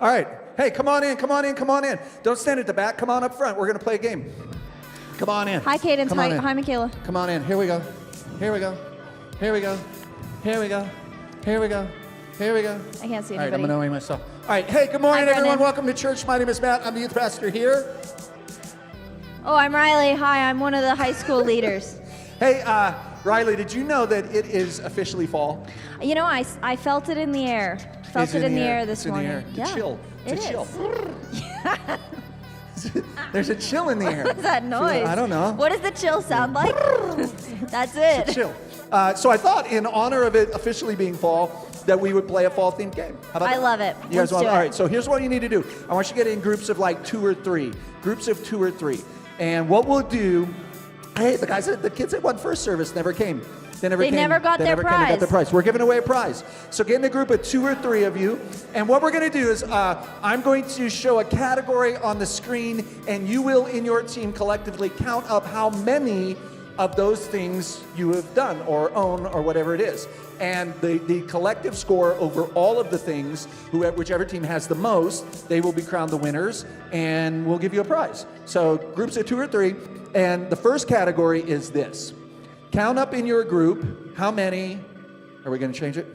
All right. Hey, come on in, come on in, come on in. Don't stand at the back. Come on up front. We're going to play a game. Come on in. Hi, Cadence. Come on in. Hi, Michaela. Come on in. Here we go. Here we go. Here we go. Here we go. Here we go. Here we go. I can't see All right, anybody. I'm annoying myself. All right. Hey, good morning, Hi, everyone. Brennan. Welcome to church. My name is Matt. I'm the youth pastor here. Oh, I'm Riley. Hi, I'm one of the high school leaders. Hey, Riley, did you know that it is officially fall? You know, I felt it in the air. Felt It's it in the air this It's in morning. the air. It's Yeah, chill. It's it a is. chill. There's a chill in the air. What is that noise? I don't know. What does the chill sound like? That's It's a it. chill. So I thought, in honor of it officially being fall, that we would play a fall-themed game. How about I that? love it. You guys Let's want? do All it. right. So here's what you need to do. I want you to get in groups of like 2 or 3. Groups of 2 or 3. And what we'll do. Hey, the kids that won first service never came. They never They came. never got They their never came and got prize. their prize. We're giving away a prize. So get in a group of 2 or 3 of you. And what we're going to do is I'm going to show a category on the screen, and you will, in your team, collectively count up how many of those things you have done or own or whatever it is. And the collective score over all of the things, whichever team has the most, they will be crowned the winners, and we'll give you a prize. So groups of 2 or 3, and the first category is this. Count up in your group how many, are we going to change it?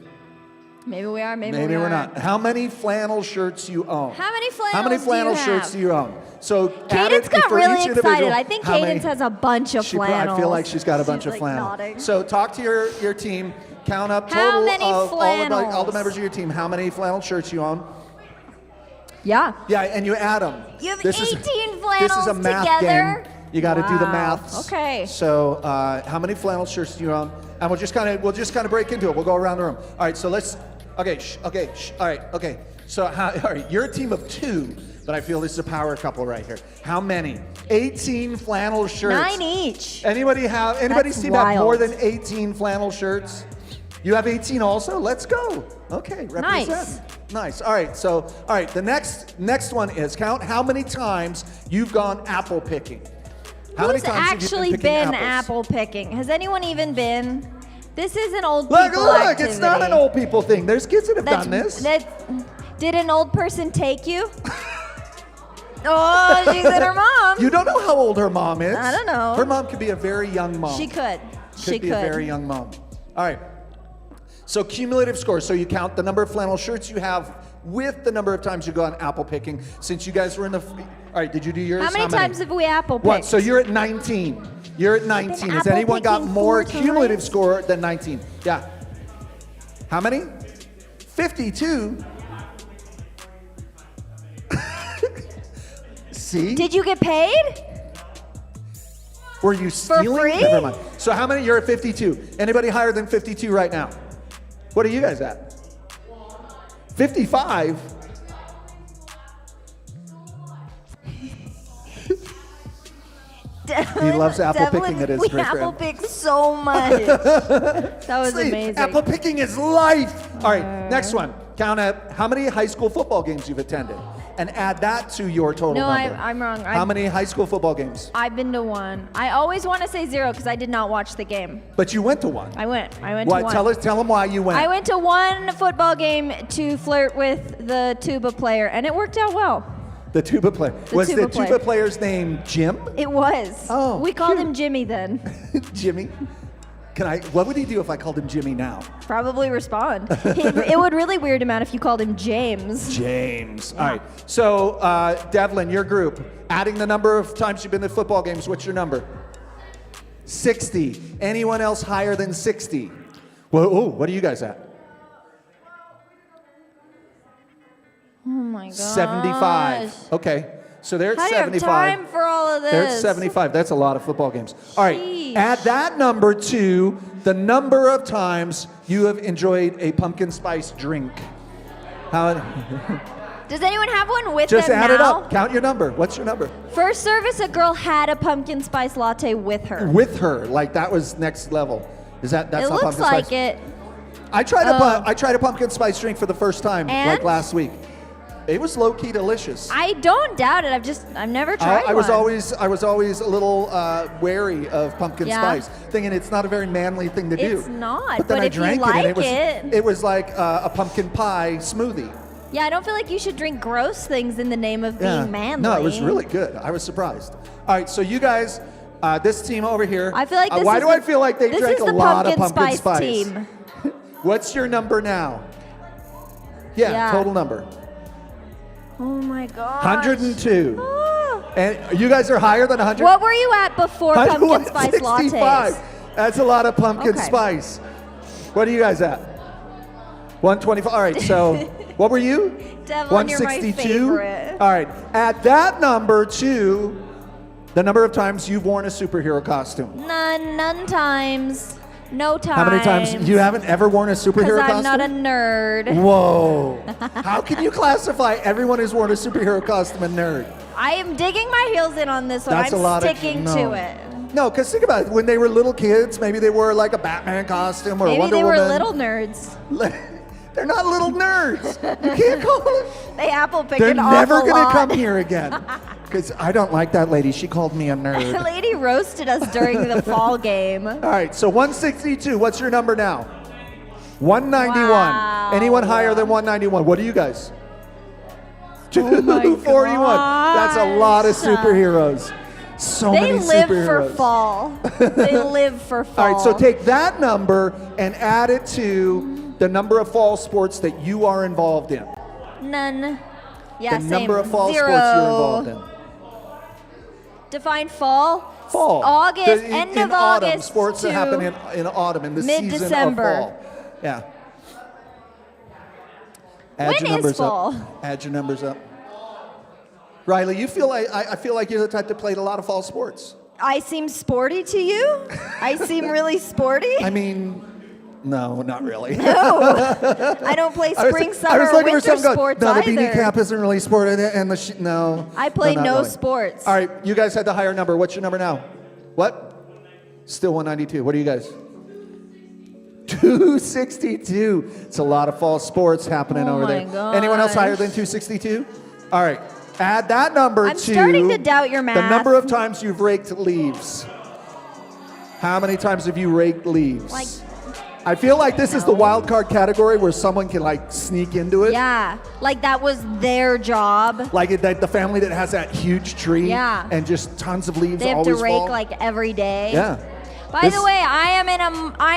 Maybe we are, maybe Maybe we we're aren't. not. How many flannel shirts you own? How many How many flannel flannels do you shirts have? do you own? So Cadence got for really each excited. individual, I think how Cadence many- has a bunch of flannels. I feel like she's got a bunch She's, of like, flannel. nodding. So talk to your team. Count up How total many of all flannels? the members of your team. How many flannel shirts you own? Yeah. Yeah, and you add them. You have This 18 This is a flannels math together? game. You got to do the Wow. maths. Okay. So how many flannel shirts do you own? And we'll just kind of break into it. We'll go around the room. All right. So let's. Okay. All right. Okay. So all right. You're a team of 2, but I feel this is a power couple right here. How many? 18 flannel shirts. 9 each. Anybody That's team have more wild. than 18 flannel shirts? You have 18 also? Let's go. Okay, represent. Nice. All right. So, all right, the next one is count how many times you've gone apple picking. How many Who's times have you actually been picking been apple picking? Has anyone even been? This is an old Look, people look, it's not an activity. old people thing. There's kids that have done this. Did an old person take you? Oh, she's in her mom. You don't know how old her mom is. I don't know. Her mom could be a very young mom. She could. Could be a very young mom. All right. So cumulative score. So you count the number of flannel shirts you have with the number of times you've gone apple picking. Since you guys were in the. All right. Did you do yours? How many times have we apple picked? What? So you're at 19. You're at 19. Has apple anyone got picking more 4 cumulative times? score than 19? Yeah. How many? 52. See? Did you get paid? Were you stealing? free? Never mind. So how many? You're at 52. Anybody higher than 52 right now? What are you guys at? 55? He loves apple picking at his We great apple grand. picked so much. That was See, amazing. apple picking is life. All right, next one. Count up how many high school football games you've attended, and add that to your total No, number. I'm wrong. How many high school football games? I've been to 1. I always want to say 0 because I did not watch the game. But you went to one. I went to What? 1. Tell them why you went. I went to 1 football game to flirt with the tuba player, and it worked out well. The tuba player. Was tuba the player. tuba player's name Jim? It was. Oh, we called cute. him Jimmy then. Jimmy? What would he do if I called him Jimmy now? Probably respond. It would really weird him out if you called him James. James. All right. So, Devlin, your group, adding the number of times you've been to football games, what's your number? 60. Anyone else higher than 60? Whoa, what are you guys at? Oh my gosh. 75. Okay. So they're at How do you have 75. time for all of this? They're at 75. That's a lot of football games. All right. Sheesh. Add that number to the number of times you have enjoyed a pumpkin spice drink. How? Does anyone have one with Just them add now? it up. Count your number. What's your number? First service, a girl had a pumpkin spice latte with her. With her, like that was next level. Is that's It not looks pumpkin like spice? it. I tried a pumpkin spice drink for the first time, And? like last week. It was low key delicious. I don't doubt it. I've never tried I was one. always a little wary of pumpkin Yeah. spice, thinking it's not a very manly thing to do. It's not, But then but I if you drank like it, and it was like a pumpkin pie smoothie. Yeah, I don't feel like you should drink gross things in the name of being manly. No, it was really good. I was surprised. All right, so you guys, this team over here. I feel like this why is do I feel like they this drank is a the lot of pumpkin spice? team. What's your number now? Yeah, total number. Oh my god. 102. Oh. And you guys are higher than 100? What were you at before pumpkin spice 165. lattes? That's a lot of pumpkin Okay. spice. What are you guys at? 125. All right, so what were you? Devlin, you're my 162. favorite. All right, add that number to the number of times you've worn a superhero costume. None times. No times. How many times? You haven't ever worn a superhero Because costume? I'm not a nerd. Whoa. How can you classify everyone who's worn a superhero costume a nerd? I am digging my heels in on this one. That's a I'm lot sticking of, to it. No, because think about it. When they were little kids, maybe they wore like a Batman costume or a Maybe Wonder they were Woman. little nerds. They're not little nerds. You can't call them. They apple picked They're an never awful going to lot. come here again. Because I don't like that lady. She called me a The nerd. lady roasted us during the fall game. All right, so 162. What's your number now? 191. Wow. Anyone higher than 191? What are you guys? Oh my 241. That's a lot of gosh. superheroes. So They many live superheroes. for fall. They live for fall. All right, so take that number and add it to the number of fall sports that you are involved in. None. Yeah, The same. number of fall 0. sports you're involved in. Define fall. Fall. August. End in of autumn. August. Sports that to happen in autumn, in the season of mid-December. fall. Yeah. Add When your is numbers fall? up. Add your numbers up. Riley, you feel like I feel like you're the type that played a lot of fall sports. I seem sporty to you? I seem really sporty? I mean, no, not really. No. I don't play spring, summer, or winter sports no, the either. beanie cap isn't really sport, and no. I play not no really. sports. All right, you guys had the higher number. What's your number now? What? Still 192. What are you guys? 262. It's a lot of fall sports happening Oh over my there. Anyone else higher than gosh. 262? All right. Add that number I'm to starting to doubt your the math. number of times you've raked leaves. How many times have you raked leaves? Like, I feel like this is the wild card category where someone can like sneak into it. yeah, like that was their job. Like the family that has that huge tree Yeah. and just tons of leaves They have to always rake fall. like every day. Yeah. By This- the way, I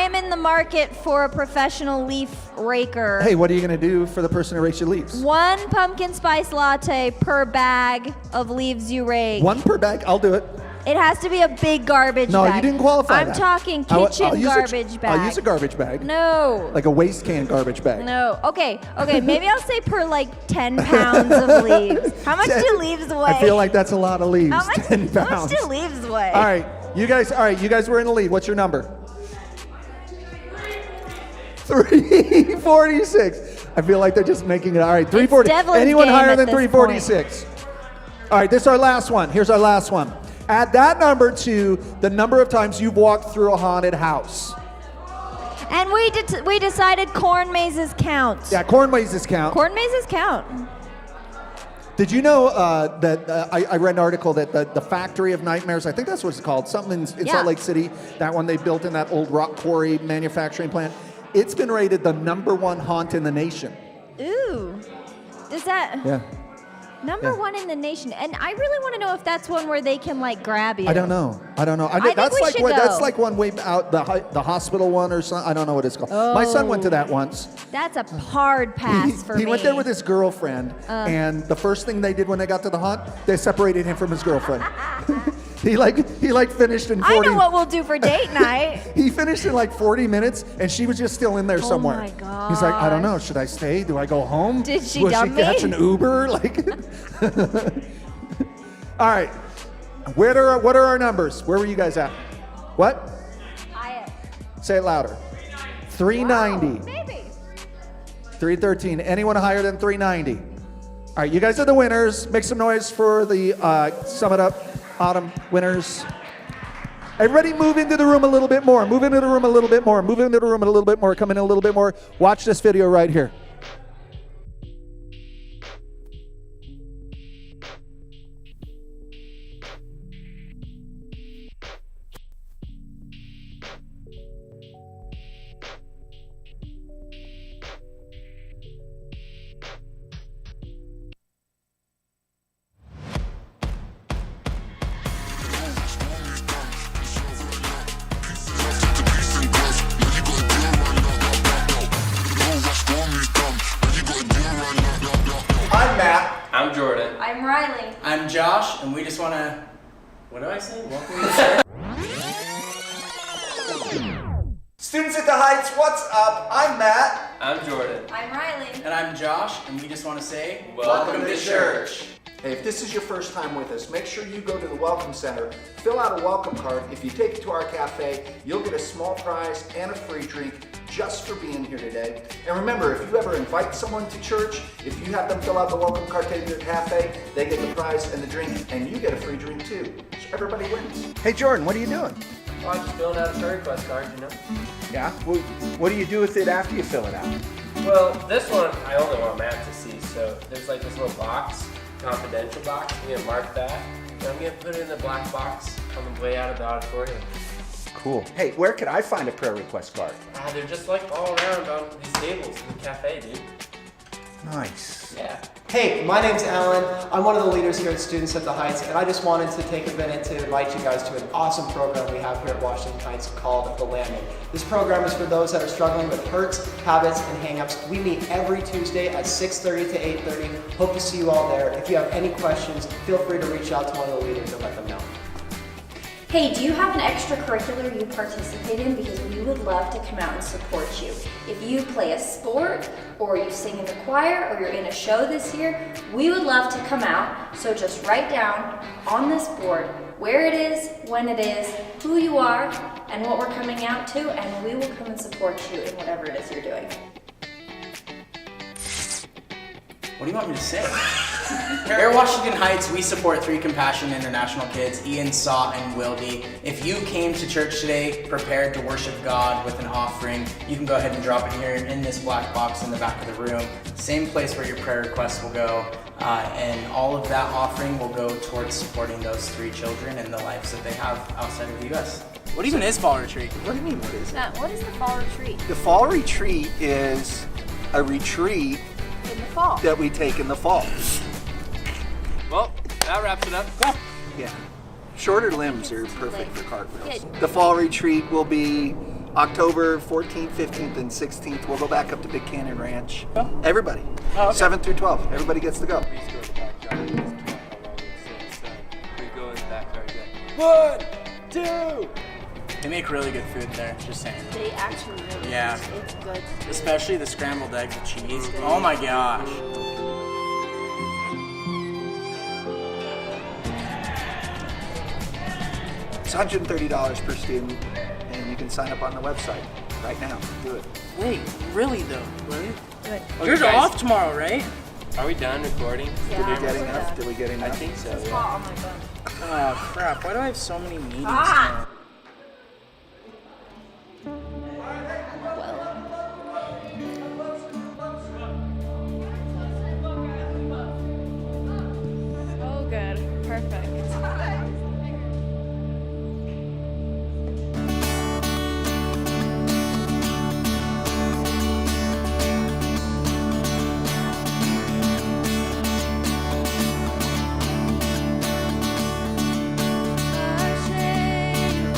am in the market for a professional leaf raker. Hey, what are you going to do for the person who rakes your leaves? 1 pumpkin spice latte per bag of leaves you rake. One per bag? I'll do it. It has to be a big garbage No, bag. you didn't qualify I'm that. talking I'll kitchen use garbage bag. I'll use a garbage bag. No. Like a waste can garbage bag. No. Okay. Maybe I'll say per like 10 pounds of leaves. How much do leaves weigh? I feel like that's a lot of leaves. how much, 10 how pounds. much do leaves weigh? All right, you guys were in the lead. What's your number? 346. I feel like they're just making it. All right, 340. Devlin's Anyone game higher at than this 346? All right, this is our last one. Here's our last one. Add that number to the number of times you've walked through a haunted house. And we decided corn mazes count. Yeah, corn mazes count. Corn mazes count. Did you know that I read an article that the Factory of Nightmares, I think that's what it's called, something in Yeah. Salt Lake City, that one they built in that old rock quarry manufacturing plant, it's been rated the #1 haunt in the nation. Ooh. Is that Yeah. number Yeah. 1 in the nation? And I really want to know if that's one where they can like grab you. I don't know. I think that's we like should that's go. like one way out the hospital one or something. I don't know what it's called. My son went to that once. That's a hard pass for he me. went there with his girlfriend, and the first thing they did when they got to the haunt, they separated him from his girlfriend. he finished in 40. I know what we'll do for date night. He finished in like 40 minutes, and she was just still in there somewhere. my He's like, I don't know. gosh. Should I stay? Do I go home? Did she Will dump she catch me? an Uber? Like, all right. What are our numbers? Where were you guys at? What? Say it louder. 390. Maybe. 313. Anyone higher than 390? All right, you guys are the winners. Make some noise for the Sum It Up Autumn winners. Everybody move into the room a little bit more. Move into the room a little bit more. Move into the room a little bit more. Come in a little bit more. Watch this video right here. Riley. I'm Josh, and we just want to. What do I say? Welcome to the Students at the Heights, what's up? I'm Matt. I'm Jordan. I'm Riley. And I'm Josh, and we just want to say, Welcome to church. Hey, if this is your first time with us, make sure you go to the Welcome Center, fill out a welcome card. If you take it to our cafe, you'll get a small prize and a free drink just for being here today. And remember, if you ever invite someone to church, if you have them fill out the welcome card, take it to the cafe, they get the prize and the drink, and you get a free drink too. So everybody wins. Hey Jordan, what are you doing? Oh, I'm just filling out a prayer request card, you know? Yeah? Well, what do you do with it after you fill it out? Well, this one I only want Matt to see, so there's like this little box, confidential box. I'm gonna mark that, and I'm gonna put it in the black box on the way out of the auditorium. Cool. Hey, where could I find a prayer request card? They're just like all around on these tables in the cafe, dude. Nice. Yeah. Hey, my name's Alan. I'm one of the leaders here at Students at the Heights, and I just wanted to take a minute to invite you guys to an awesome program we have here at Washington Heights called The Landing. This program is for those that are struggling with hurts, habits, and hang-ups. We meet every Tuesday at 6:30 to 8:30. Hope to see you all there. If you have any questions, feel free to reach out to one of the leaders and let them know. Hey, do you have an extracurricular you participate in? Because we would love to come out and support you. If you play a sport, or you sing in the choir, or you're in a show this year, we would love to come out. So just write down on this board where it is, when it is, who you are, and what we're coming out to, and we will come and support you in whatever it is you're doing. What do you want me to say? Here at Washington Heights, we support 3 Compassion International kids, Ian, Saw, and Wildy. If you came to church today prepared to worship God with an offering, you can go ahead and drop it here in this black box in the back of the room. Same place where your prayer requests will go. And all of that offering will go towards supporting those 3 children and the lives that they have outside of the U.S. What even is Fall Retreat? What do you mean, what is it? What is the fall retreat? The fall retreat is a retreat In the fall. that we take in the fall. Well, that wraps it up. Yeah. Shorter limbs are perfect for cartwheels. Yeah. The fall retreat will be October 14th, 15th, and 16th. We'll go back up to Big Canyon Ranch. Everybody. Oh, okay. 7th through 12th. Everybody gets to go. We used to go to the backyard. We used to count how long it was, so we go in the backyard again. 1, 2. They make really good food there, just saying. They actually really Yeah. It's good. Especially the scrambled eggs with cheese. Oh my gosh. It's $130 per student, and you can sign up on the website right now. Do it. Wait, really though? Really? Good. You're guys- off tomorrow, right? Are we done recording? Did we get enough? Did we get I enough? think so, It's yeah. hot on my bum. Oh crap, why do I have so many meetings Ah! Oh, good. Perfect. Shame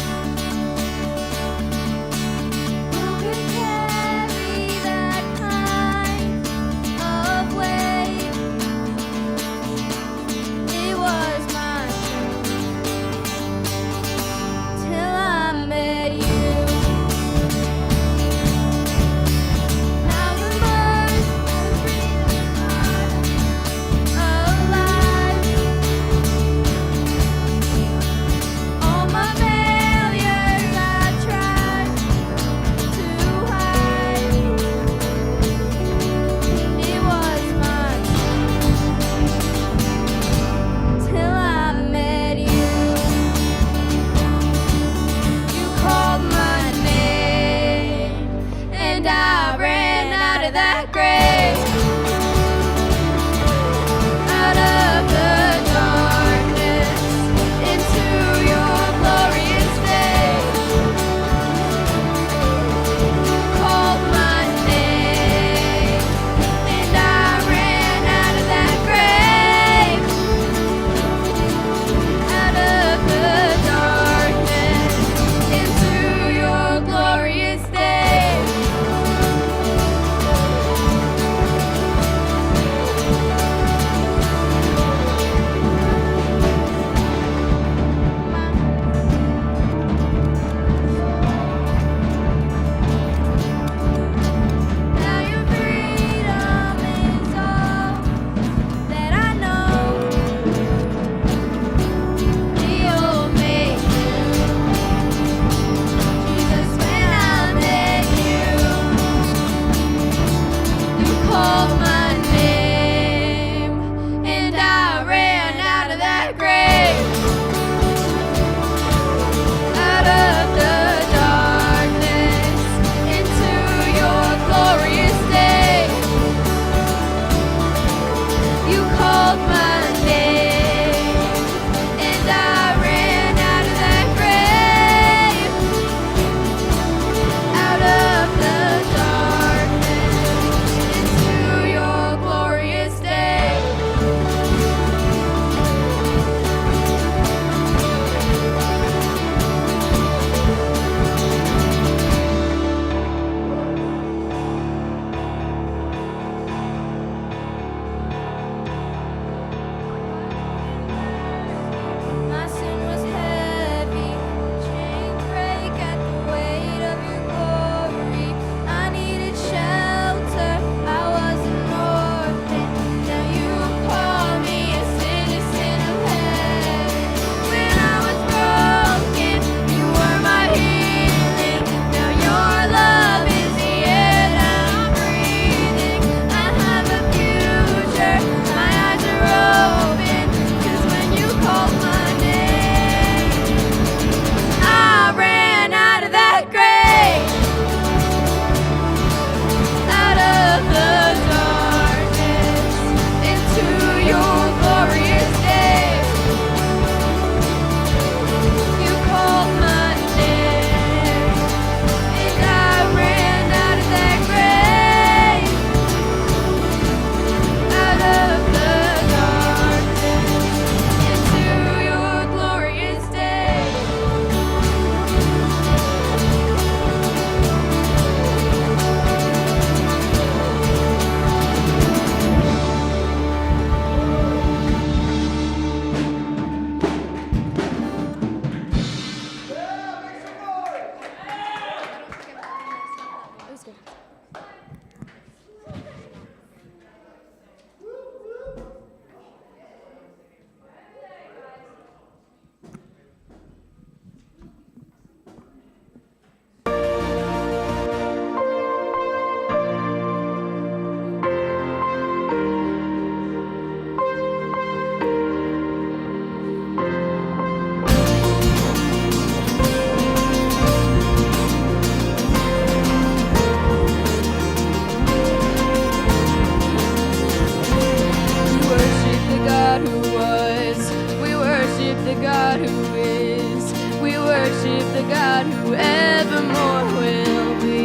evermore will be.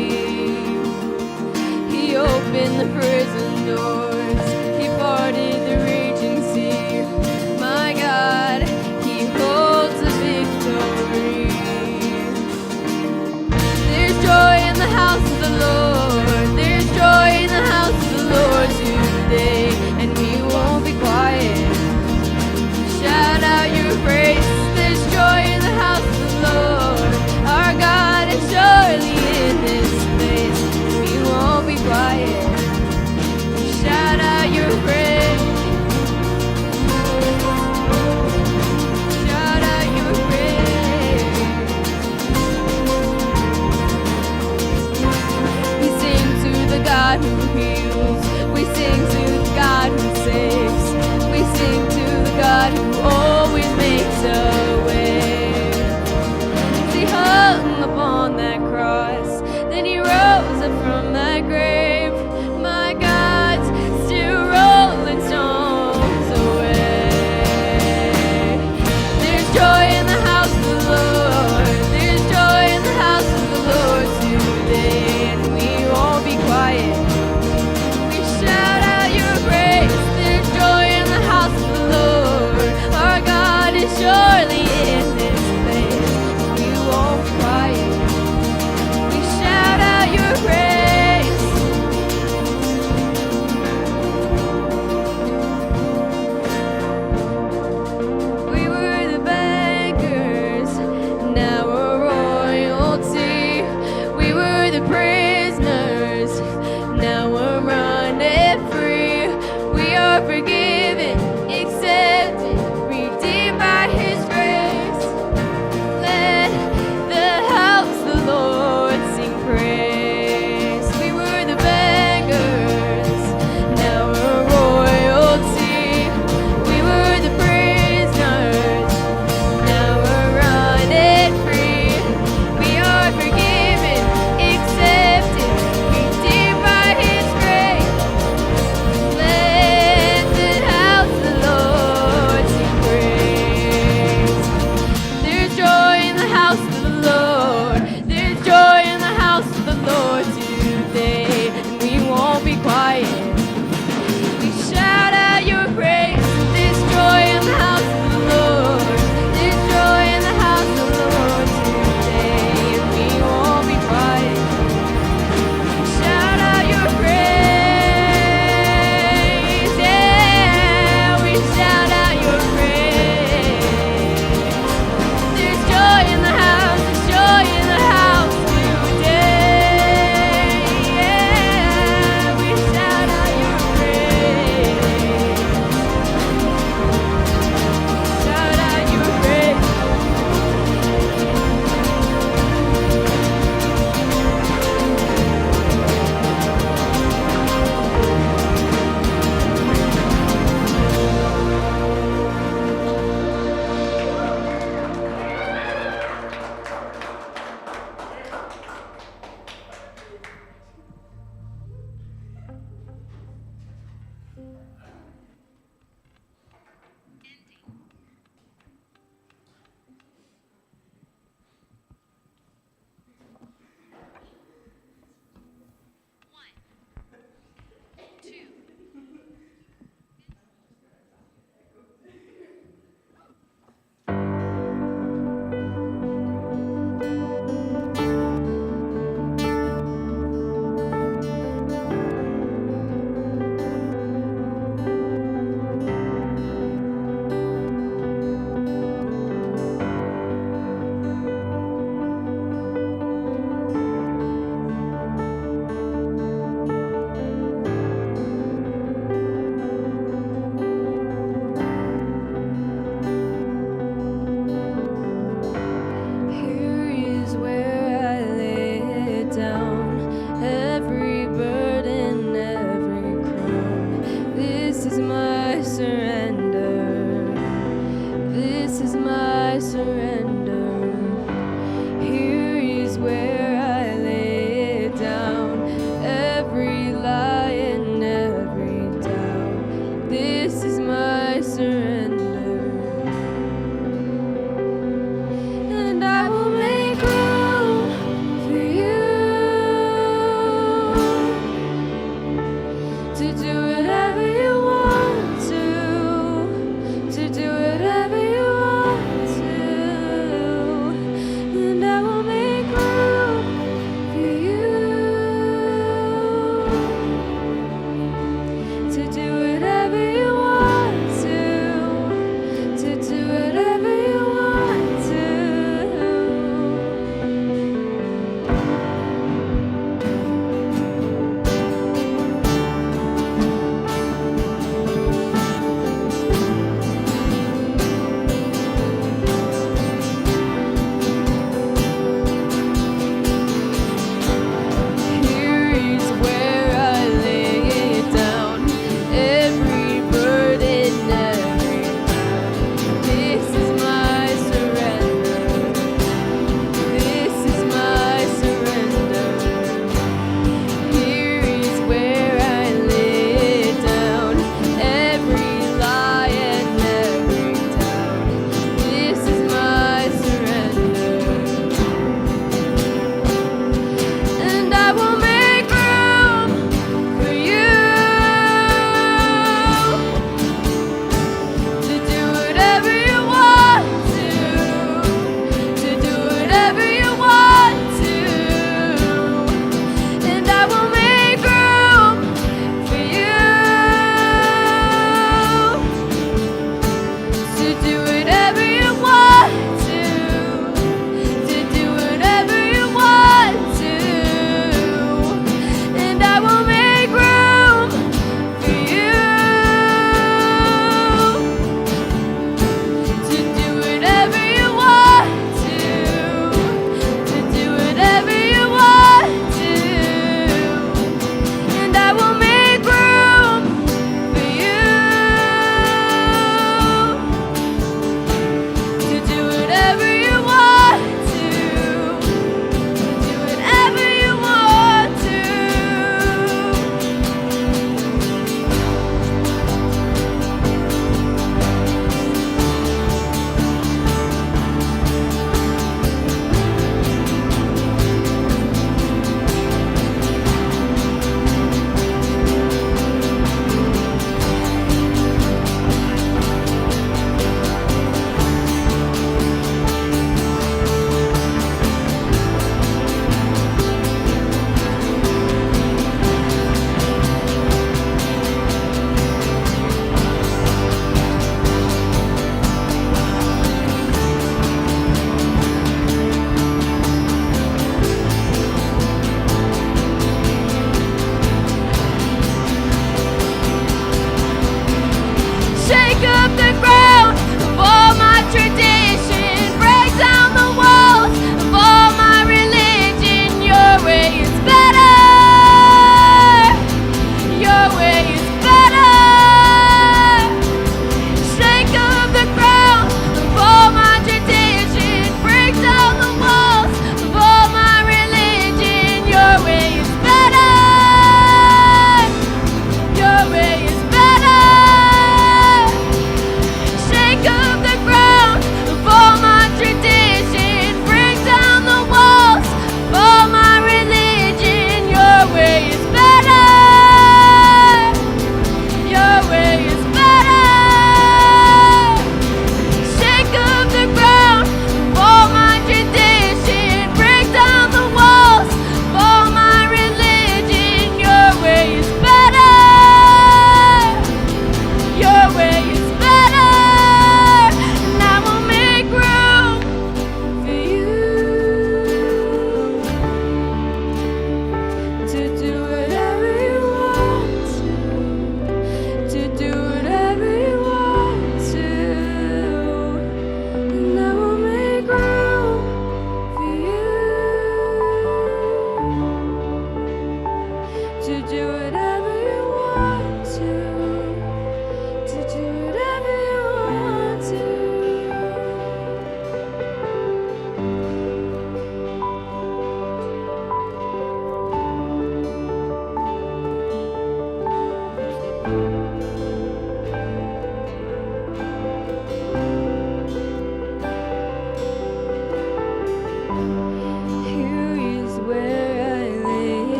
He opened the prison doors, he parted the raging sea. My God, he holds the victory. There's joy in the house of the Lord, there's joy in the house of the Lord today, and we won't be quiet. Shout out your praise, there's joy in the house of the Lord. Our God is surely in this place, we won't be quiet. Shout out your praise. Shout out your praise. We sing to the God who heals. We sing to the God who saves. We sing to the God who always makes a way. He hung upon that cross, then he rose up from that grave. My God's still rolling stones away. There's joy in the house of the Lord. There's joy in the house of the Lord today, and we won't be quiet. We shout out your praise. There's joy in the house of the Lord. Our God is surely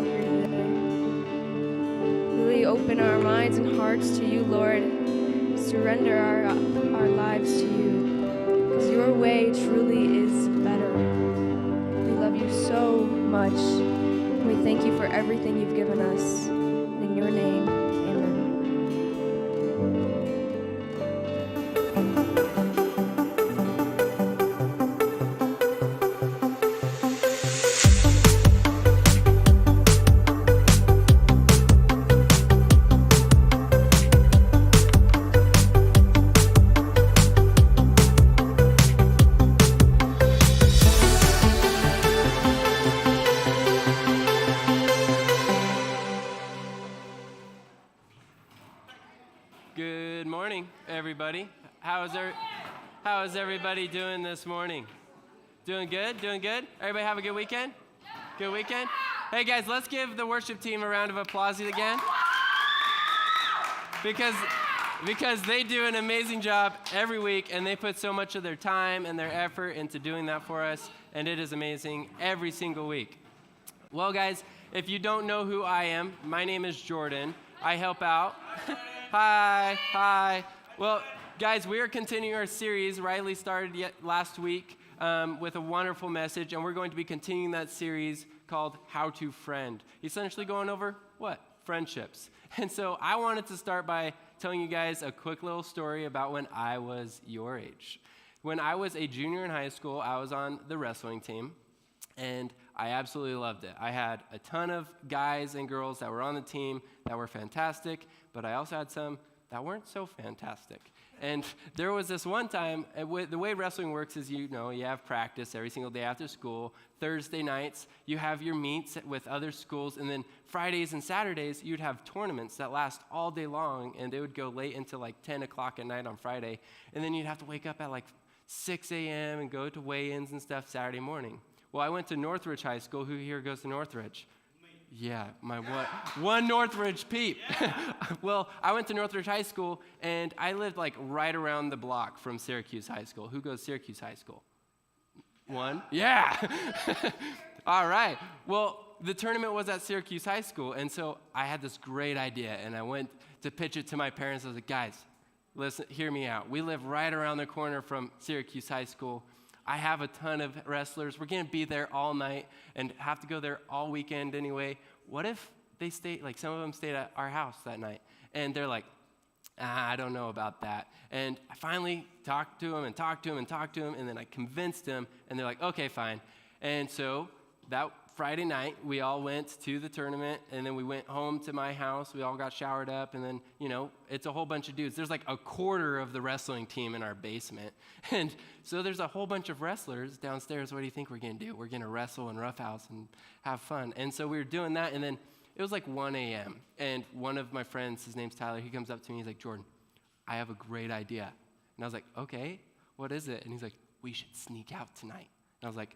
all here today. Really open our minds and hearts to you, Lord. Surrender our lives to you, because your way truly is better. We love you so much. We thank you for everything you've given us. In your name, amen. Good morning, everybody. How is everybody doing this morning? Doing good? Doing good? Everybody have a good weekend? Good weekend? Hey guys, let's give the worship team a round of applause again. Because they do an amazing job every week, and they put so much of their time and their effort into doing that for us, and it is amazing every single week. Well, guys, if you don't know who I am, my name is Jordan. I help out. Hi. Well, guys, we are continuing our series. Riley started last week with a wonderful message, and we're going to be continuing that series called How to Friend. Essentially going over what? Friendships. And so I wanted to start by telling you guys a quick little story about when I was your age. When I was a junior in high school, I was on the wrestling team, and I absolutely loved it. I had a ton of guys and girls that were on the team that were fantastic, but I also had some that weren't so fantastic. And there was this one time, the way wrestling works is, you have practice every single day after school. Thursday nights, you have your meets with other schools, and then Fridays and Saturdays, you'd have tournaments that last all day long, and they would go late until like 10 o'clock at night on Friday. And then you'd have to wake up at like 6 a.m. and go to weigh-ins and stuff Saturday morning. Well, I went to Northridge High School. Who here goes to Northridge? Yeah, my one Northridge peep. Well, I went to Northridge High School, and I lived like right around the block from Syracuse High School. Who goes to Syracuse High School? One? Yeah. All right. Well, the tournament was at Syracuse High School, and so I had this great idea, and I went to pitch it to my parents. I was like, guys, listen, hear me out. We live right around the corner from Syracuse High School. I have a ton of wrestlers. We're going to be there all night and have to go there all weekend anyway. What if they stayed, like some of them stayed at our house that night? And they're like, I don't know about that. And I finally talked to them, and then I convinced them, and they're like, okay, fine. And so that Friday night, we all went to the tournament, and then we went home to my house. We all got showered up, and then, it's a whole bunch of dudes. There's like a quarter of the wrestling team in our basement. And so there's a whole bunch of wrestlers downstairs. What do you think we're going to do? We're going to wrestle and roughhouse and have fun. And so we were doing that, and then it was like 1 a.m., and one of my friends, his name's Tyler, he comes up to me, he's like, Jordan, I have a great idea. And I was like, okay, what is it? And he's like, we should sneak out tonight. And I was like,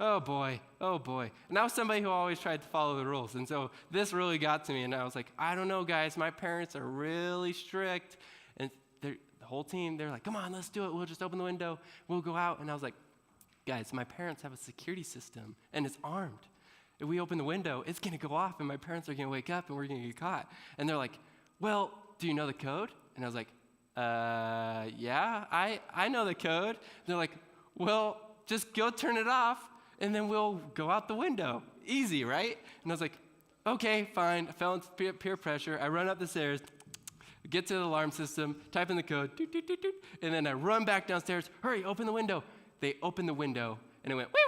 oh boy. And I was somebody who always tried to follow the rules. And so this really got to me. And I was like, I don't know, guys. My parents are really strict. And the whole team, they're like, come on, let's do it. We'll just open the window. We'll go out. And I was like, guys, my parents have a security system, and it's armed. If we open the window, it's going to go off, and my parents are going to wake up, and we're going to get caught. And they're like, well, do you know the code? And I was like, yeah, I know the code. And they're like, well, just go turn it off, and then we'll go out the window. Easy, right? And I was like, okay, fine. I fell into peer pressure. I run up the stairs, get to the alarm system, type in the code, doot, doot, doot, doot, and then I run back downstairs. Hurry, open the window. They opened the window, and it went, wait.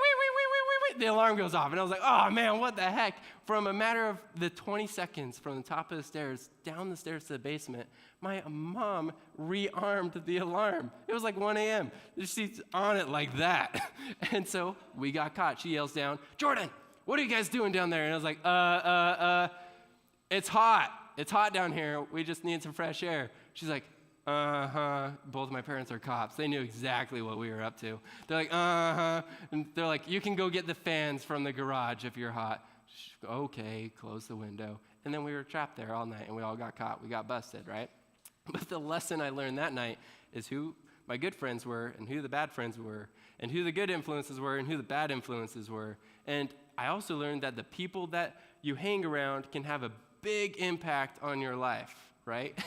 The alarm goes off, and I was like, oh, man, what the heck? From a matter of the 20 seconds from the top of the stairs, down the stairs to the basement, my mom rearmed the alarm. It was like 1 a.m. She's on it like that. And so we got caught. She yells down, Jordan, what are you guys doing down there? And I was like, it's hot. It's hot down here. We just need some fresh air. She's like, both of my parents are cops. They knew exactly what we were up to. They're like, and they're like, you can go get the fans from the garage if you're hot. Okay, close the window. And then we were trapped there all night, and we all got caught. We got busted, right? But the lesson I learned that night is who my good friends were and who the bad friends were, and who the good influences were and who the bad influences were. And I also learned that the people that you hang around can have a big impact on your life, right?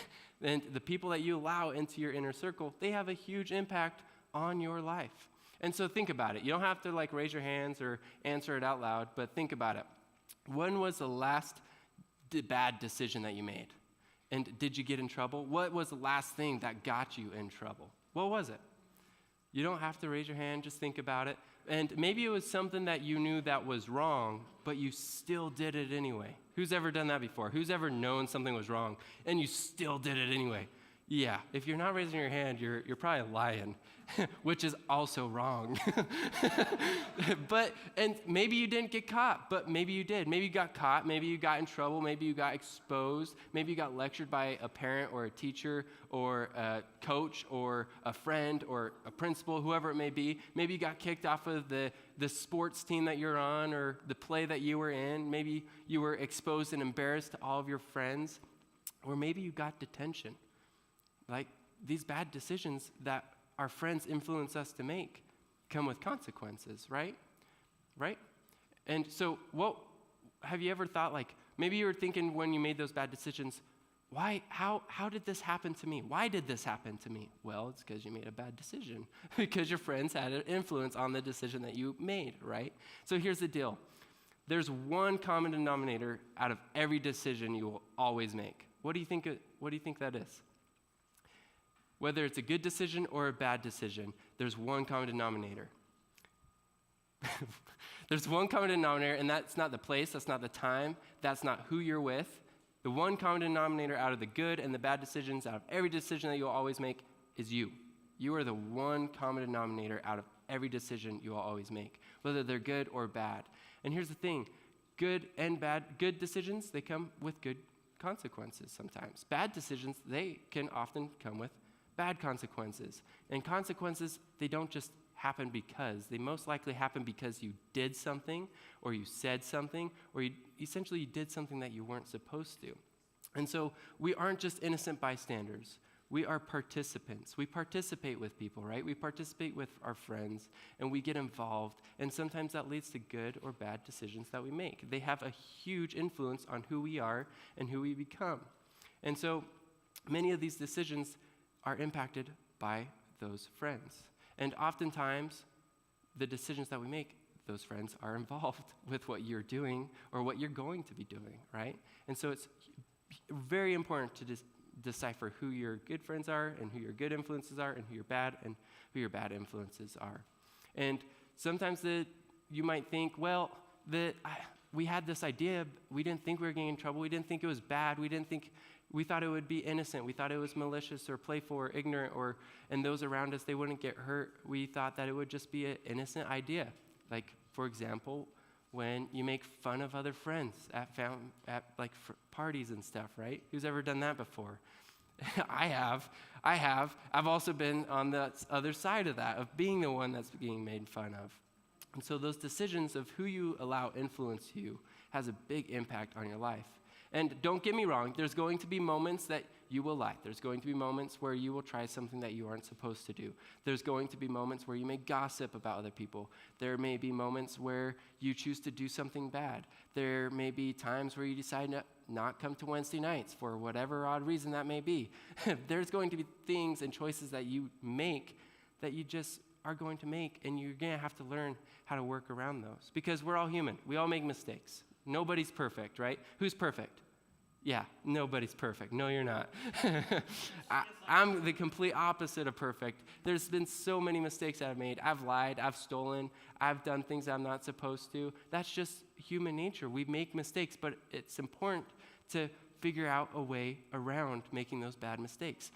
And the people that you allow into your inner circle, they have a huge impact on your life. And so think about it. You don't have to like raise your hands or answer it out loud, but think about it. When was the last bad decision that you made? And did you get in trouble? What was the last thing that got you in trouble? What was it? You don't have to raise your hand, just think about it. And maybe it was something that you knew that was wrong, but you still did it anyway. Who's ever done that before? Who's ever known something was wrong and you still did it anyway? Yeah, if you're not raising your hand, you're probably lying, which is also wrong. And maybe you didn't get caught, but maybe you did. Maybe you got caught, maybe you got in trouble, maybe you got exposed, maybe you got lectured by a parent or a teacher or a coach or a friend or a principal, whoever it may be. Maybe you got kicked off of the sports team that you're on or the play that you were in. Maybe you were exposed and embarrassed to all of your friends, or maybe you got detention. Like, these bad decisions that our friends influence us to make come with consequences, right? Right? And so what have you ever thought, like, maybe you were thinking when you made those bad decisions, how did this happen to me? Why did this happen to me? Well, it's because you made a bad decision, because your friends had an influence on the decision that you made, right? So here's the deal. There's one common denominator out of every decision you will always make. What do you think that is? Whether it's a good decision or a bad decision, there's one common denominator. There's one common denominator, and that's not the place, that's not the time, that's not who you're with. The one common denominator out of the good and the bad decisions, out of every decision that you'll always make, is you. You are the one common denominator out of every decision you will always make, whether they're good or bad. And here's the thing, good decisions, they come with good consequences sometimes. Bad decisions, they can often come with bad consequences. And consequences, they don't just happen because. They most likely happen because you did something, or you said something, or you did something that you weren't supposed to. And so we aren't just innocent bystanders. We are participants. We participate with people, right? We participate with our friends, and we get involved. And sometimes that leads to good or bad decisions that we make. They have a huge influence on who we are and who we become. And so many of these decisions are impacted by those friends. And oftentimes, the decisions that we make, those friends are involved with what you're doing or what you're going to be doing, right? And so it's very important to decipher who your good friends are and who your good influences are and who your bad influences are. And sometimes you might think, well, we had this idea, we didn't think we were getting in trouble, we didn't think it was bad, we thought it would be innocent. We thought it was malicious or playful or ignorant, and those around us, they wouldn't get hurt. We thought that it would just be an innocent idea. Like, for example, when you make fun of other friends at parties and stuff, right? Who's ever done that before? I have. I've also been on the other side of that, of being the one that's being made fun of. And so those decisions of who you allow influence you has a big impact on your life. And don't get me wrong, there's going to be moments that you will lie. There's going to be moments where you will try something that you aren't supposed to do. There's going to be moments where you may gossip about other people. There may be moments where you choose to do something bad. There may be times where you decide to not come to Wednesday nights for whatever odd reason that may be. There's going to be things and choices that you make that you just are going to make, and you're going to have to learn how to work around those. Because we're all human. We all make mistakes. Nobody's perfect, right? Who's perfect? Yeah, nobody's perfect. No, you're not. I'm the complete opposite of perfect. There's been so many mistakes I've made. I've lied, I've stolen, I've done things I'm not supposed to. That's just human nature. We make mistakes, but it's important to figure out a way around making those bad mistakes.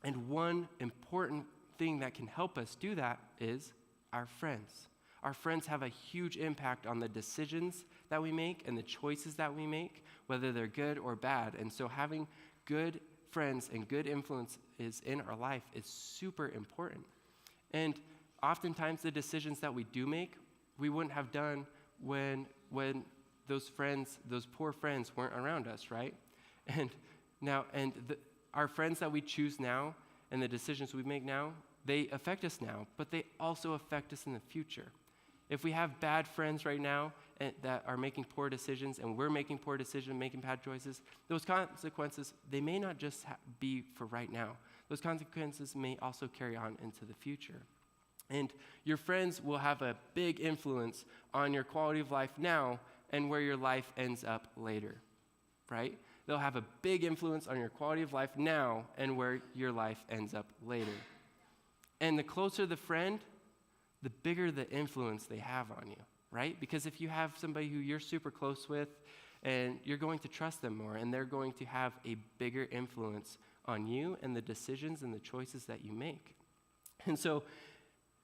And one important thing that can help us do that is our friends. Our friends have a huge impact on the decisions that we make and the choices that we make, whether they're good or bad. And so having good friends and good influences in our life is super important. And oftentimes the decisions that we do make, we wouldn't have done when those friends, those poor friends, weren't around us, right? Our friends that we choose now and the decisions we make now, they affect us now, but they also affect us in the future. If we have bad friends right now that are making poor decisions, and we're making poor decisions, making bad choices, those consequences, they may not just be for right now. Those consequences may also carry on into the future. And your friends will have a big influence on your quality of life now and where your life ends up later, right? They'll have a big influence on your quality of life now and where your life ends up later. And the closer the friend, the bigger the influence they have on you, right? Because if you have somebody who you're super close with, and you're going to trust them more, and they're going to have a bigger influence on you and the decisions and the choices that you make. And so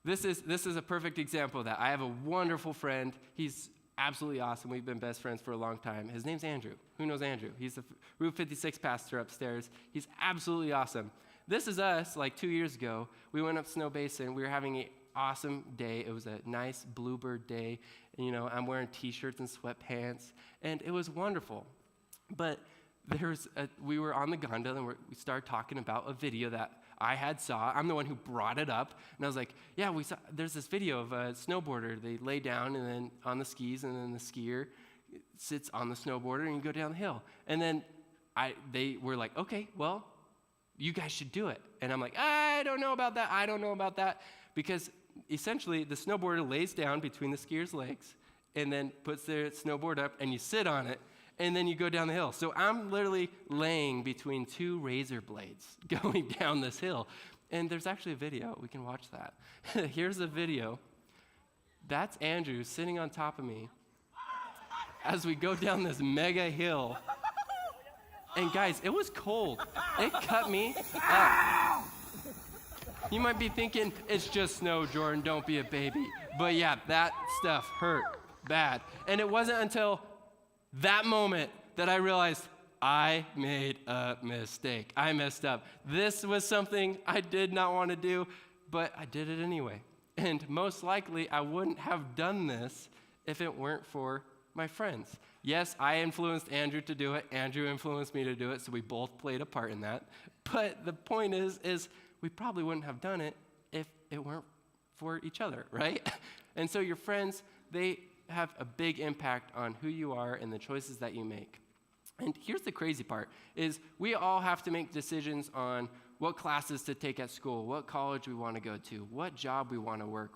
this is a perfect example of that. I have a wonderful friend. He's absolutely awesome. We've been best friends for a long time. His name's Andrew. Who knows Andrew? He's the Route 56 pastor upstairs. He's absolutely awesome. This is us, like 2 years ago. We went up Snow Basin. We were having an awesome day. It was a nice bluebird day. And, I'm wearing T-shirts and sweatpants, and it was wonderful. But we were on the gondola, and we started talking about a video that I saw. I'm the one who brought it up, and I was like, yeah, there's this video of a snowboarder. They lay down and then on the skis, and then the skier sits on the snowboarder, and you go down the hill. And then they were like, okay, well, you guys should do it. And I'm like, I don't know about that, because essentially the snowboarder lays down between the skier's legs and then puts their snowboard up, and you sit on it, and then you go down the hill. So I'm literally laying between two razor blades going down this hill. And there's actually a video. We can watch that. Here's a video. That's Andrew sitting on top of me as we go down this mega hill. And guys, it was cold. It cut me up. You might be thinking, it's just snow, Jordan, don't be a baby. But yeah, that stuff hurt bad. And it wasn't until that moment that I realized I made a mistake. I messed up. This was something I did not want to do, but I did it anyway. And most likely, I wouldn't have done this if it weren't for my friends. Yes, I influenced Andrew to do it. Andrew influenced me to do it, so we both played a part in that. But the point is we probably wouldn't have done it if it weren't for each other, right? And so your friends, they have a big impact on who you are and the choices that you make. And here's the crazy part, is we all have to make decisions on what classes to take at school, what college we want to go to, what job we want to work,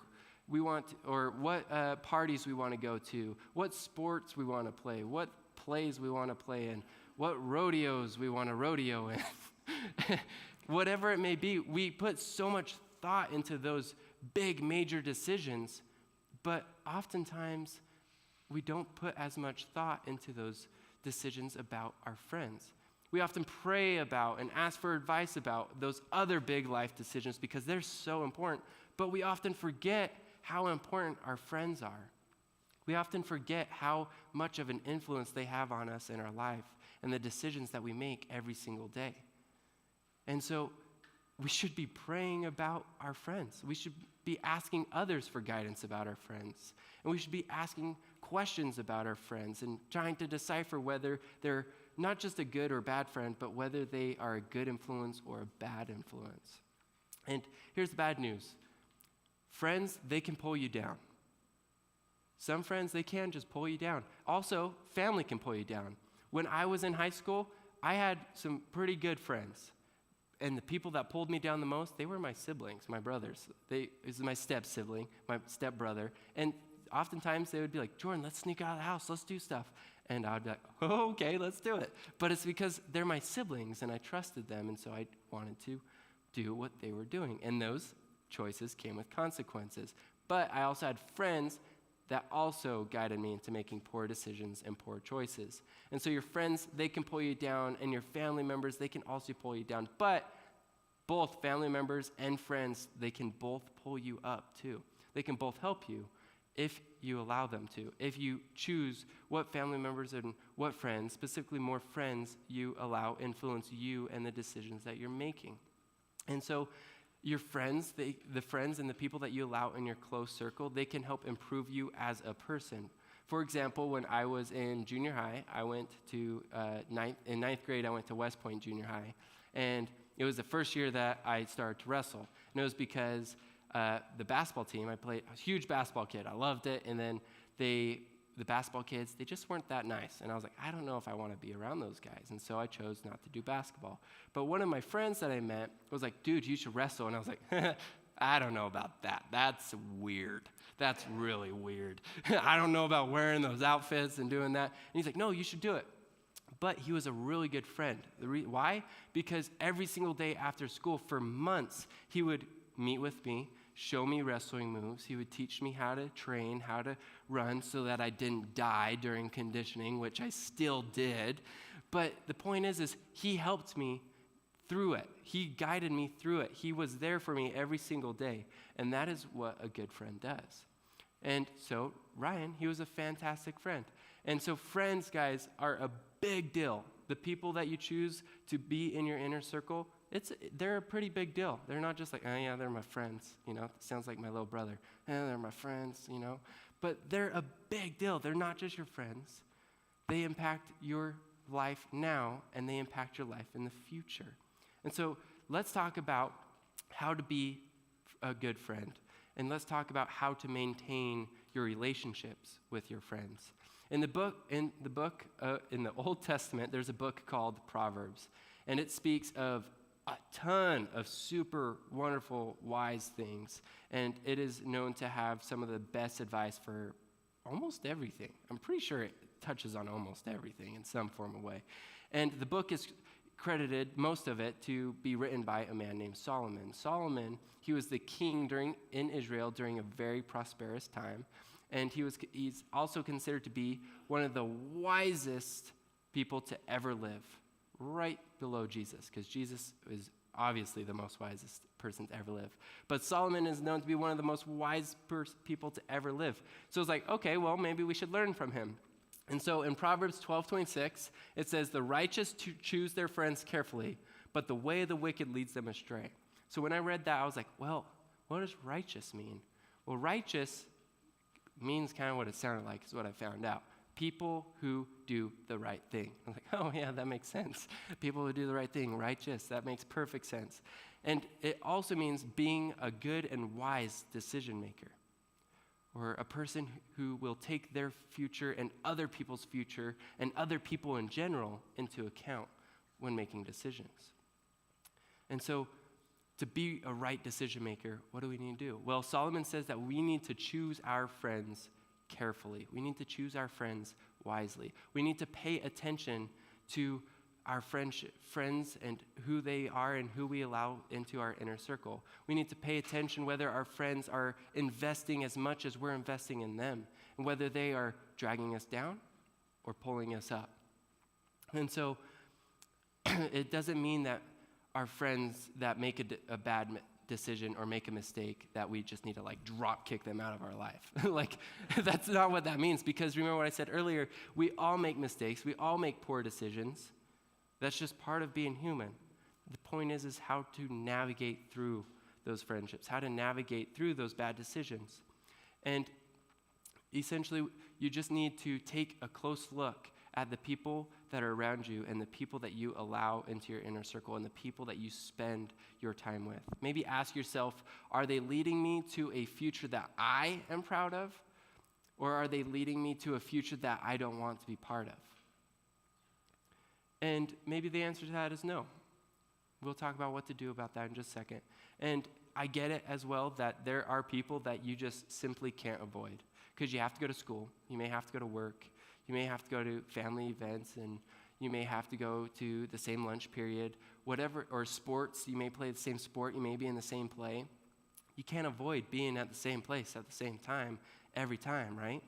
or what parties we want to go to, what sports we want to play, what plays we want to play in, what rodeos we want to rodeo in. Whatever it may be, we put so much thought into those big, major decisions, but oftentimes we don't put as much thought into those decisions about our friends. We often pray about and ask for advice about those other big life decisions because they're so important, but we often forget how important our friends are. We often forget how much of an influence they have on us in our life and the decisions that we make every single day. And so we should be praying about our friends. We should be asking others for guidance about our friends. And we should be asking questions about our friends and trying to decipher whether they're not just a good or bad friend, but whether they are a good influence or a bad influence. And here's the bad news. Friends, they can pull you down. Some friends, they can just pull you down. Also, family can pull you down. When I was in high school, I had some pretty good friends. And the people that pulled me down the most, they were my siblings, my brothers. It was my step-sibling, my step-brother. And oftentimes they would be like, Jordan, let's sneak out of the house, let's do stuff. And I would be like, oh, okay, let's do it. But it's because they're my siblings and I trusted them, and so I wanted to do what they were doing. And those choices came with consequences. But I also had friends that also guided me into making poor decisions and poor choices. And so your friends, they can pull you down, and your family members, they can also pull you down. But both family members and friends, they can both pull you up too. They can both help you if you allow them to. If you choose what family members and what friends, specifically more friends, you allow influence you and the decisions that you're making. And so your friends, the friends and the people that you allow in your close circle, they can help improve you as a person. For example, when I was in junior high, I went to ninth grade, I went to West Point Junior High. And it was the first year that I started to wrestle. And it was because the basketball team. I was a huge basketball kid. I loved it. And then the basketball kids, they just weren't that nice. And I was like, I don't know if I want to be around those guys. And so I chose not to do basketball. But one of my friends that I met was like, dude, you should wrestle. And I was like, I don't know about that. That's weird. That's really weird. I don't know about wearing those outfits and doing that. And he's like, no, you should do it. But he was a really good friend. Why? Because every single day after school for months, he would meet with me, show me wrestling moves. He would teach me how to train, how to run so that I didn't die during conditioning, which I still did. But the point is he helped me through it. He guided me through it. He was there for me every single day. And that is what a good friend does. And so Ryan, he was a fantastic friend. And so friends, guys, are a big deal. The people that you choose to be in your inner circle, they're a pretty big deal. They're not just like, oh yeah, they're my friends, sounds like my little brother. They're my friends, But they're a big deal. They're not just your friends. They impact your life now, and they impact your life in the future. And so let's talk about how to be a good friend. And let's talk about how to maintain your relationships with your friends. In the Old Testament, there's a book called Proverbs, and it speaks of a ton of super wonderful, wise things, and it is known to have some of the best advice for almost everything. I'm pretty sure it touches on almost everything in some form or way. And the book is credited, most of it, to be written by a man named Solomon. Solomon, he was the king in Israel during a very prosperous time. And he's also considered to be one of the wisest people to ever live, right below Jesus, because Jesus is obviously the most wisest person to ever live. But Solomon is known to be one of the most wise people to ever live. So it's like, okay, well, maybe we should learn from him. And so in Proverbs 12:26, it says, the righteous choose their friends carefully, but the way of the wicked leads them astray. So when I read that, I was like, well, what does righteous mean? Well, righteous means kind of what it sounded like, is what I found out. People who do the right thing. I'm like, oh yeah, that makes sense. People who do the right thing, righteous, that makes perfect sense. And it also means being a good and wise decision maker, or a person who will take their future and other people's future and other people in general into account when making decisions. And so to be a right decision maker, what do we need to do? Well, Solomon says that we need to choose our friends carefully. We need to choose our friends wisely. We need to pay attention to our friends and who they are and who we allow into our inner circle. We need to pay attention whether our friends are investing as much as we're investing in them, and whether they are dragging us down or pulling us up. And so it doesn't mean that our friends that make a bad decision or make a mistake, that we just need to drop kick them out of our life. That's not what that means, because remember what I said earlier, we all make mistakes, we all make poor decisions. That's just part of being human. The point is how to navigate through those friendships, how to navigate through those bad decisions. And essentially, you just need to take a close look at the people that are around you and the people that you allow into your inner circle and the people that you spend your time with. Maybe ask yourself, are they leading me to a future that I am proud of? Or are they leading me to a future that I don't want to be part of? And maybe the answer to that is no. We'll talk about what to do about that in just a second. And I get it as well that there are people that you just simply can't avoid, because you have to go to school, you may have to go to work, you may have to go to family events, and you may have to go to the same lunch period, whatever, or sports, you may play the same sport, you may be in the same play. You can't avoid being at the same place at the same time every time, right?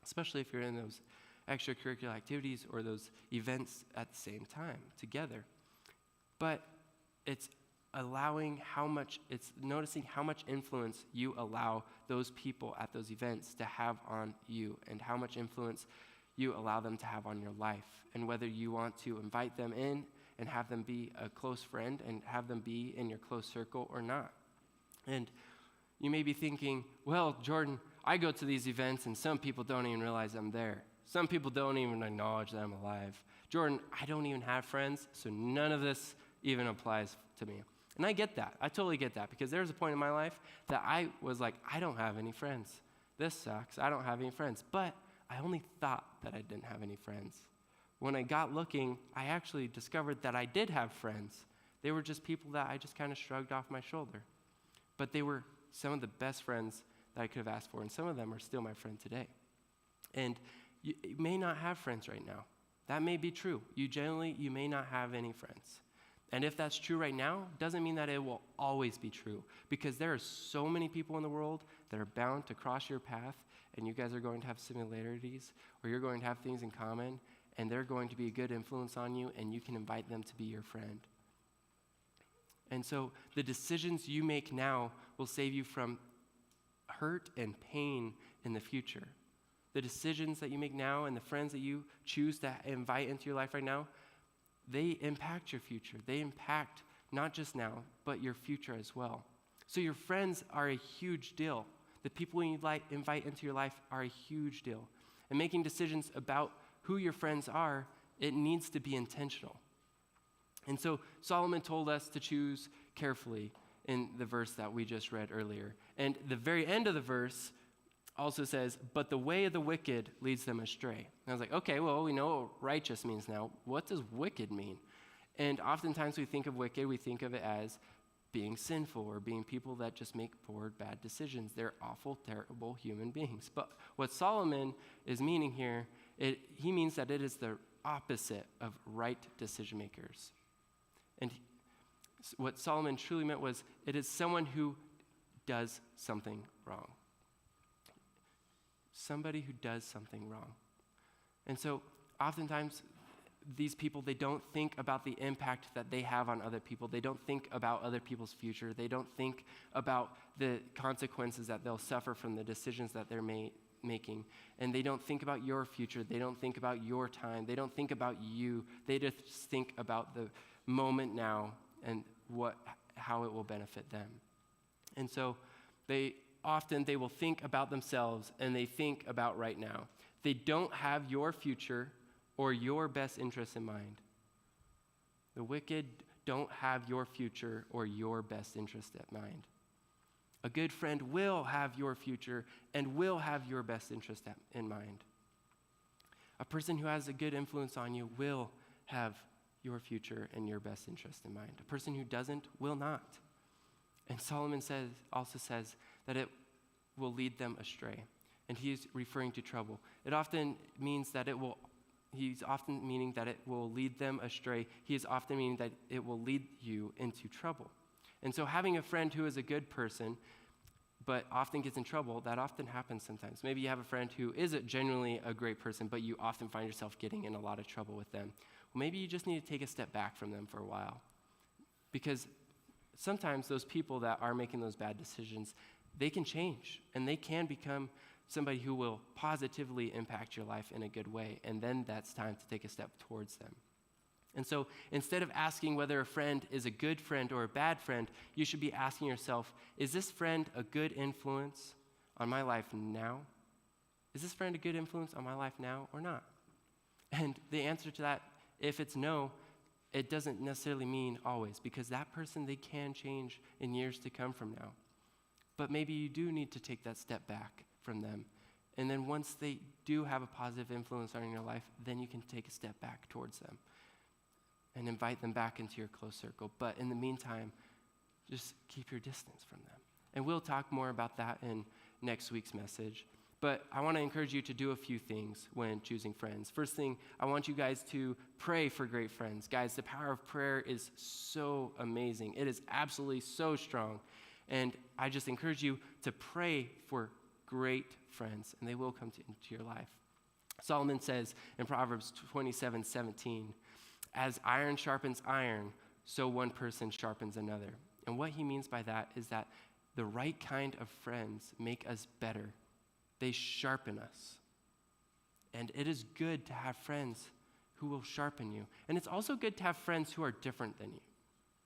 Especially if you're in those extracurricular activities or those events at the same time together. But it's noticing how much influence you allow those people at those events to have on you, and how much influence you allow them to have on your life, and whether you want to invite them in and have them be a close friend and have them be in your close circle or not. And you may be thinking, well, Jordan, I go to these events and some people don't even realize I'm there. Some people don't even acknowledge that I'm alive. Jordan, I don't even have friends, so none of this even applies to me. And I get that. I totally get that, because there was a point in my life that I was like, I don't have any friends. This sucks. I don't have any friends. But I only thought that I didn't have any friends. When I got looking, I actually discovered that I did have friends. They were just people that I just kind of shrugged off my shoulder. But they were some of the best friends that I could have asked for, and some of them are still my friend today. And you may not have friends right now. That may be true. You may not have any friends. And if that's true right now, doesn't mean that it will always be true, because there are so many people in the world that are bound to cross your path, and you guys are going to have similarities, or you're going to have things in common, and they're going to be a good influence on you, and you can invite them to be your friend. And so the decisions you make now will save you from hurt and pain in the future. The decisions that you make now and the friends that you choose to invite into your life right now, they impact your future. They impact not just now, but your future as well. So your friends are a huge deal. The people you invite into your life are a huge deal. And making decisions about who your friends are, it needs to be intentional. And so Solomon told us to choose carefully in the verse that we just read earlier. And the very end of the verse also says, but the way of the wicked leads them astray. And I was like, okay, well, we know what righteous means now. What does wicked mean? And oftentimes we think of wicked, we think of it as being sinful or being people that just make poor, bad decisions. They're awful, terrible human beings. But what Solomon is meaning here, he means that it is the opposite of right decision makers. And what Solomon truly meant was, it is someone who does something wrong. Somebody who does something wrong. And so oftentimes these people, they don't think about the impact that they have on other people. They don't think about other people's future. They don't think about the consequences that they'll suffer from the decisions that they're making. And they don't think about your future. They don't think about your time. They don't think about you. They just think about the moment now and how it will benefit them. And so they will think about themselves, and they think about right now. They don't have your future or your best interests in mind. The wicked don't have your future or your best interest at mind. A good friend will have your future and will have your best interest in mind. A person who has a good influence on you will have your future and your best interest in mind. A person who doesn't will not. And Solomon also says that it will lead them astray. And he is referring to trouble. It often means that he's often meaning that it will lead them astray. He is often meaning that it will lead you into trouble. And so having a friend who is a good person, but often gets in trouble, that often happens sometimes. Maybe you have a friend who is genuinely a great person, but you often find yourself getting in a lot of trouble with them. Well, maybe you just need to take a step back from them for a while. Because sometimes those people that are making those bad decisions, they can change, and they can become somebody who will positively impact your life in a good way, and then that's time to take a step towards them. And so instead of asking whether a friend is a good friend or a bad friend, you should be asking yourself, is this friend a good influence on my life now? Is this friend a good influence on my life now or not? And the answer to that, if it's no, it doesn't necessarily mean always, because that person, they can change in years to come from now. But maybe you do need to take that step back from them. And then once they do have a positive influence on your life, then you can take a step back towards them and invite them back into your close circle. But in the meantime, just keep your distance from them. And we'll talk more about that in next week's message. But I want to encourage you to do a few things when choosing friends. First thing, I want you guys to pray for great friends. Guys, the power of prayer is so amazing. It is absolutely so strong. And I just encourage you to pray for great friends, and they will come into your life. Solomon says in Proverbs 27:17, as iron sharpens iron, so one person sharpens another. And what he means by that is that the right kind of friends make us better. They sharpen us. And it is good to have friends who will sharpen you. And it's also good to have friends who are different than you.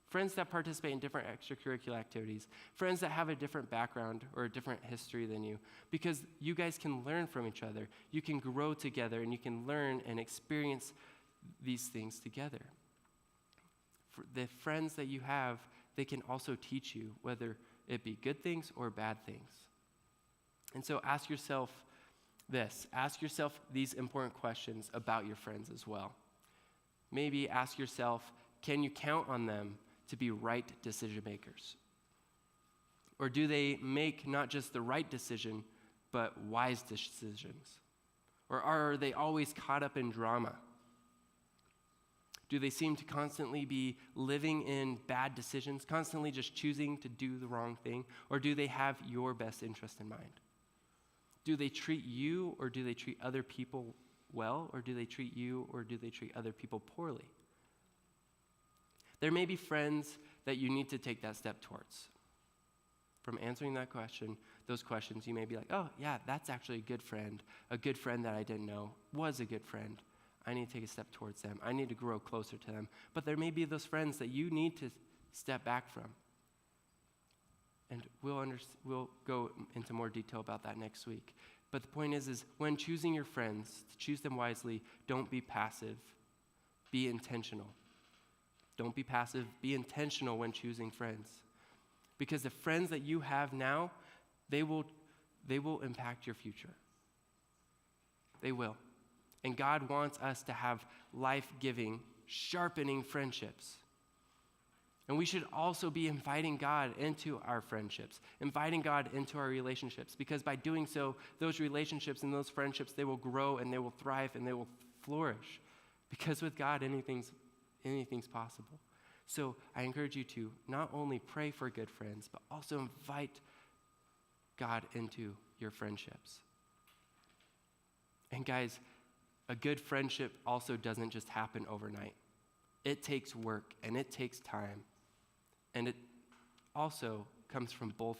Friends that participate in different extracurricular activities. Friends that have a different background or a different history than you. Because you guys can learn from each other. You can grow together, and you can learn and experience these things together. For the friends that you have, they can also teach you, whether it be good things or bad things. And so ask yourself this. Ask yourself these important questions about your friends as well. Maybe ask yourself, can you count on them to be right decision makers? Or do they make not just the right decision, but wise decisions? Or are they always caught up in drama? Do they seem to constantly be living in bad decisions, constantly just choosing to do the wrong thing? Or do they have your best interest in mind? Do they treat you or do they treat other people well? Or do they treat you or do they treat other people poorly? There may be friends that you need to take that step towards. From answering that question, those questions, you may be like, oh, yeah, that's actually a good friend that I didn't know was a good friend. I need to take a step towards them. I need to grow closer to them. But there may be those friends that you need to step back from. And we'll go into more detail about that next week. But the point is when choosing your friends, to choose them wisely, don't be passive. Be intentional. Don't be passive. Be intentional when choosing friends. Because the friends that you have now, they will impact your future. They will. And God wants us to have life-giving, sharpening friendships. And we should also be inviting God into our friendships, inviting God into our relationships, because by doing so, those relationships and those friendships, they will grow and they will thrive and they will flourish. Because with God, anything's possible. So I encourage you to not only pray for good friends, but also invite God into your friendships. And guys, a good friendship also doesn't just happen overnight. It takes work and it takes time. And it also comes from both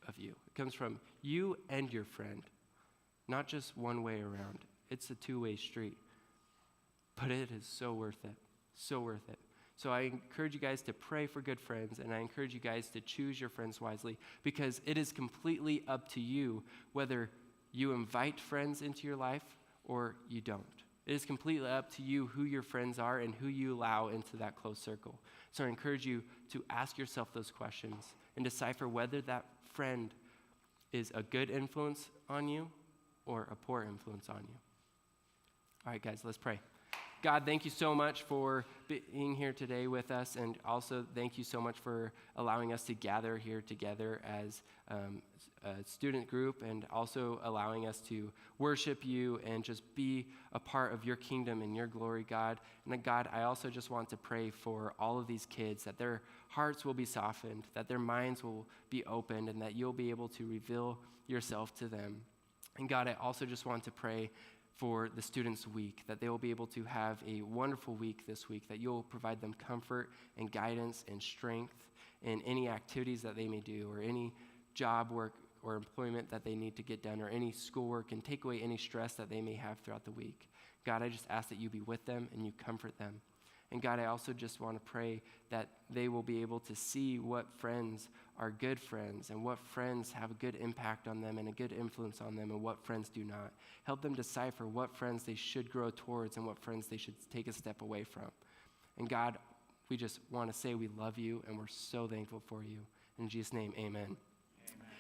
of you. It comes from you and your friend, not just one way around. It's a two-way street. But it is so worth it, so worth it. So I encourage you guys to pray for good friends, and I encourage you guys to choose your friends wisely, because it is completely up to you whether you invite friends into your life or you don't. It is completely up to you who your friends are and who you allow into that close circle. So I encourage you to ask yourself those questions and decipher whether that friend is a good influence on you or a poor influence on you. All right, guys, let's pray. God, thank you so much for being here today with us, and also thank you so much for allowing us to gather here together as a student group, and also allowing us to worship you and just be a part of your kingdom and your glory, God. And God, I also just want to pray for all of these kids, that their hearts will be softened, that their minds will be opened, and that you'll be able to reveal yourself to them. And God, I also just want to pray for the students' week, that they will be able to have a wonderful week this week, that you'll provide them comfort and guidance and strength in any activities that they may do, or any job work or employment that they need to get done, or any schoolwork, and take away any stress that they may have throughout the week. God, I just ask that you be with them and you comfort them. And God, I also just want to pray that they will be able to see what friends are good friends, and what friends have a good impact on them and a good influence on them, and what friends do not. Help them decipher what friends they should grow towards and what friends they should take a step away from. And God, we just want to say we love you and we're so thankful for you. In Jesus' name, amen. Amen.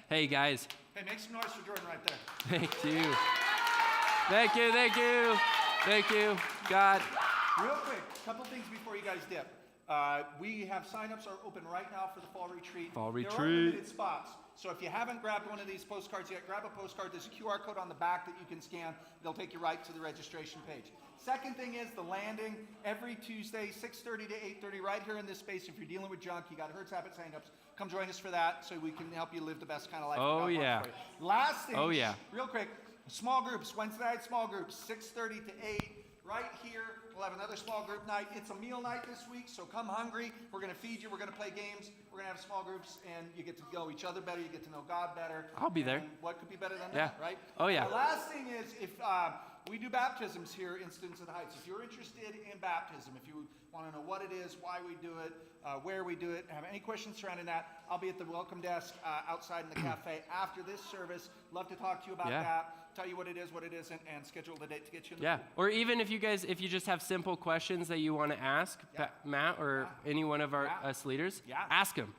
Hey, guys. Hey, make some noise for Jordan right there. Thank you. Thank you, thank you. Thank you, God. Real quick, a couple things before you guys dip. We have signups are open right now for the fall retreat. Fall There are retreat. limited spots. So if you haven't grabbed one of these postcards yet, grab a postcard. There's a QR code on the back that you can scan. It'll take you right to the registration page. Second thing is the landing every Tuesday, 6:30 to 8:30, right here in this space. If you're dealing with junk, you got Hertz Habits hangups, come join us for that so we can help you live the best kind of life. Oh, that God yeah. wants for you. Last thing, Oh, yeah. real quick, small groups, Wednesday night small groups, 6:30 to 8. Right here, we'll have another small group night. It's a meal night this week, so come hungry. We're going to feed you. We're going to play games. We're going to have small groups, and you get to know each other better. You get to know God better. I'll be there. And what could be better than Yeah. that, right? Oh, yeah. The last thing is, if We do baptisms here in Students of the Heights. If you're interested in baptism, if you want to know what it is, why we do it, where we do it, have any questions surrounding that, I'll be at the welcome desk outside in the cafe after this service. Love to talk to you about that, tell you what it is, and schedule the date to get you in the pool. Or even if you just have simple questions that you want to ask Matt or any one of us leaders, ask him.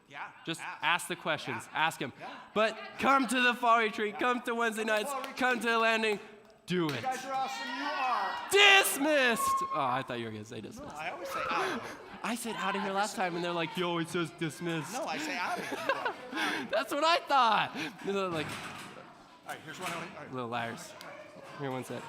Just ask the questions. Ask him. But come to the fall retreat. Come to Wednesday nights. Come to the landing. Do it. You guys are awesome. You are. Dismissed. Oh, I thought you were going to say dismissed. I always say out. I said out of here last time, and they're like, yo, it says dismissed. No, I say out of here. You are. That's what I thought. They're like, All right, here's one. All right. little liars. Here, one sec.